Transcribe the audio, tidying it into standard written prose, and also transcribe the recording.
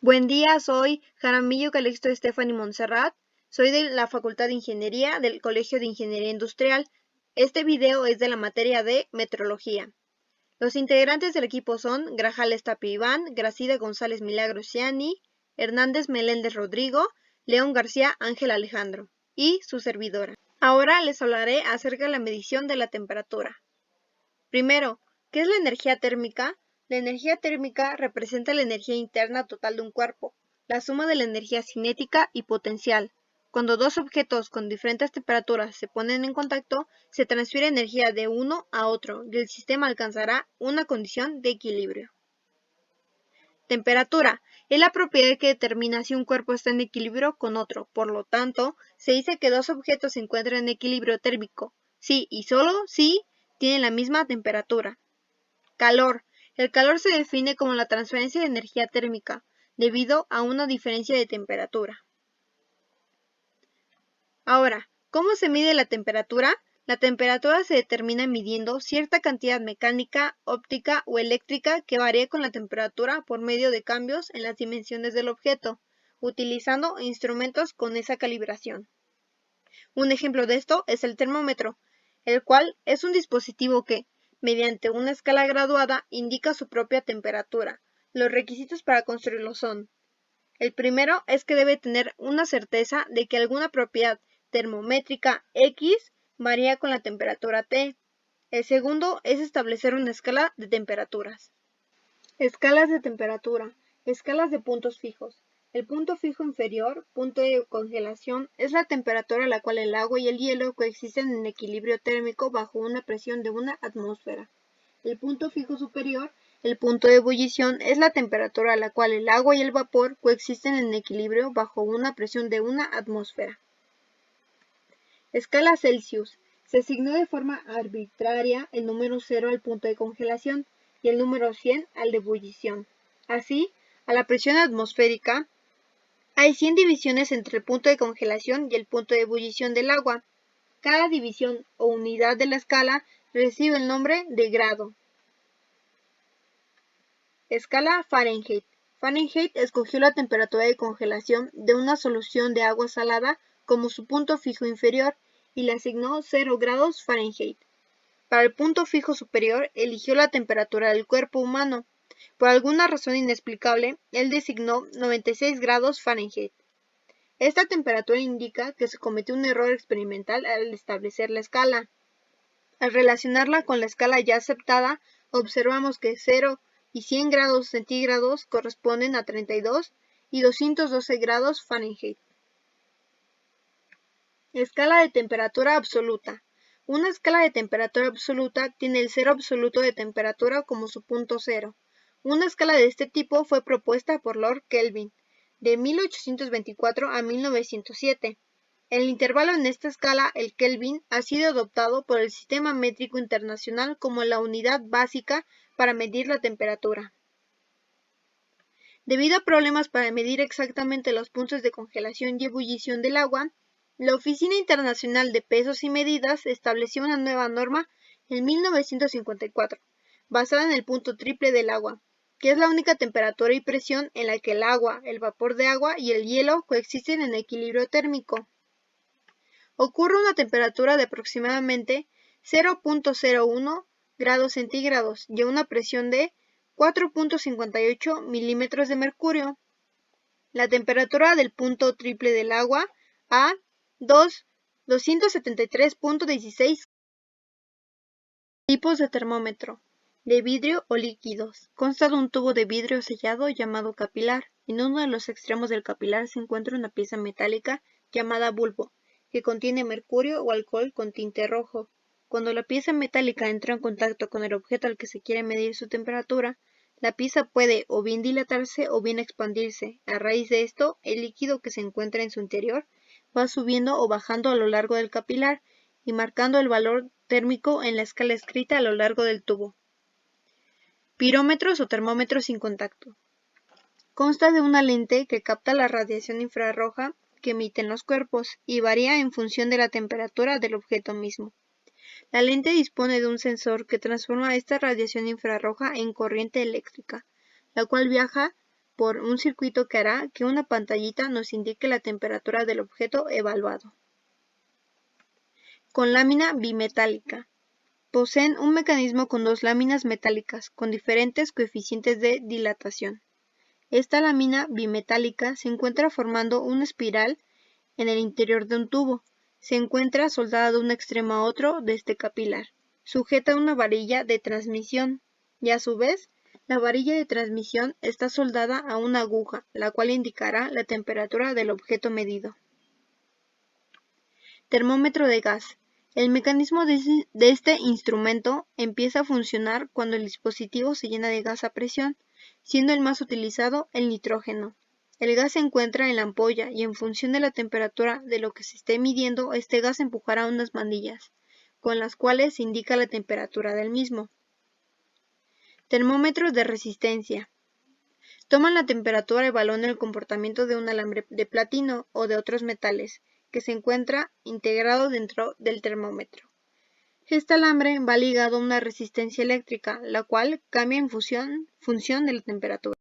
Buen día, soy Jaramillo Calixto Estefany Montserrat, soy de la Facultad de Ingeniería del Colegio de Ingeniería Industrial. Este video es de la materia de Metrología. Los integrantes del equipo son Grajales Tapia Iván, Gracida González Milagros Ciani, Hernández Meléndez Rodrigo, León García Ángel Alejandro y su servidora. Ahora les hablaré acerca de la medición de la temperatura. Primero, ¿qué es la energía térmica? La energía térmica representa la energía interna total de un cuerpo, la suma de la energía cinética y potencial. Cuando dos objetos con diferentes temperaturas se ponen en contacto, se transfiere energía de uno a otro y el sistema alcanzará una condición de equilibrio. Temperatura es la propiedad que determina si un cuerpo está en equilibrio con otro. Por lo tanto, se dice que dos objetos se encuentran en equilibrio térmico si y solo si tienen la misma temperatura. Calor. El calor se define como la transferencia de energía térmica, debido a una diferencia de temperatura. Ahora, ¿cómo se mide la temperatura? La temperatura se determina midiendo cierta cantidad mecánica, óptica o eléctrica que varía con la temperatura por medio de cambios en las dimensiones del objeto, utilizando instrumentos con esa calibración. Un ejemplo de esto es el termómetro, el cual es un dispositivo que, mediante una escala graduada, indica su propia temperatura. Los requisitos para construirlo son: el primero es que debe tener una certeza de que alguna propiedad termométrica X varía con la temperatura T. El segundo es establecer una escala de temperaturas. Escalas de temperatura. Escalas de puntos fijos. El punto fijo inferior, punto de congelación, es la temperatura a la cual el agua y el hielo coexisten en equilibrio térmico bajo una presión de una atmósfera. El punto fijo superior, el punto de ebullición, es la temperatura a la cual el agua y el vapor coexisten en equilibrio bajo una presión de una atmósfera. Escala Celsius. Se asignó de forma arbitraria el número 0 al punto de congelación y el número 100 al de ebullición. Así, a la presión atmosférica, hay 100 divisiones entre el punto de congelación y el punto de ebullición del agua. Cada división o unidad de la escala recibe el nombre de grado. Escala Fahrenheit. Fahrenheit escogió la temperatura de congelación de una solución de agua salada como su punto fijo inferior y le asignó 0 grados Fahrenheit. Para el punto fijo superior eligió la temperatura del cuerpo humano. Por alguna razón inexplicable, él designó 96 grados Fahrenheit. Esta temperatura indica que se cometió un error experimental al establecer la escala. Al relacionarla con la escala ya aceptada, observamos que 0 y 100 grados centígrados corresponden a 32 y 212 grados Fahrenheit. Escala de temperatura absoluta. Una escala de temperatura absoluta tiene el cero absoluto de temperatura como su punto cero. Una escala de este tipo fue propuesta por Lord Kelvin, de 1824 a 1907. El intervalo en esta escala, el Kelvin, ha sido adoptado por el Sistema Métrico Internacional como la unidad básica para medir la temperatura. Debido a problemas para medir exactamente los puntos de congelación y ebullición del agua, la Oficina Internacional de Pesos y Medidas estableció una nueva norma en 1954, basada en el punto triple del agua, que es la única temperatura y presión en la que el agua, el vapor de agua y el hielo coexisten en equilibrio térmico. Ocurre una temperatura de aproximadamente 0.01 grados centígrados y una presión de 4.58 milímetros de mercurio. La temperatura del punto triple del agua a 273.16. Tipos de termómetro. De vidrio o líquidos. Consta de un tubo de vidrio sellado llamado capilar. En uno de los extremos del capilar se encuentra una pieza metálica llamada bulbo, que contiene mercurio o alcohol con tinte rojo. Cuando la pieza metálica entra en contacto con el objeto al que se quiere medir su temperatura, la pieza puede o bien dilatarse o bien expandirse. A raíz de esto, el líquido que se encuentra en su interior va subiendo o bajando a lo largo del capilar y marcando el valor térmico en la escala escrita a lo largo del tubo. Pirómetros o termómetros sin contacto. Consta de una lente que capta la radiación infrarroja que emiten los cuerpos y varía en función de la temperatura del objeto mismo. La lente dispone de un sensor que transforma esta radiación infrarroja en corriente eléctrica, la cual viaja por un circuito que hará que una pantallita nos indique la temperatura del objeto evaluado. Con lámina bimetálica. Poseen un mecanismo con dos láminas metálicas con diferentes coeficientes de dilatación. Esta lámina bimetálica se encuentra formando una espiral en el interior de un tubo. Se encuentra soldada de un extremo a otro de este capilar, sujeta a una varilla de transmisión, y a su vez, la varilla de transmisión está soldada a una aguja, la cual indicará la temperatura del objeto medido. Termómetro de gas. El mecanismo de este instrumento empieza a funcionar cuando el dispositivo se llena de gas a presión, siendo el más utilizado el nitrógeno. El gas se encuentra en la ampolla y en función de la temperatura de lo que se esté midiendo, este gas empujará unas manillas, con las cuales se indica la temperatura del mismo. Termómetros de resistencia. Toman la temperatura y evalúan el comportamiento de un alambre de platino o de otros metales, que se encuentra integrado dentro del termómetro. Este alambre va ligado a una resistencia eléctrica, la cual cambia en función de la temperatura.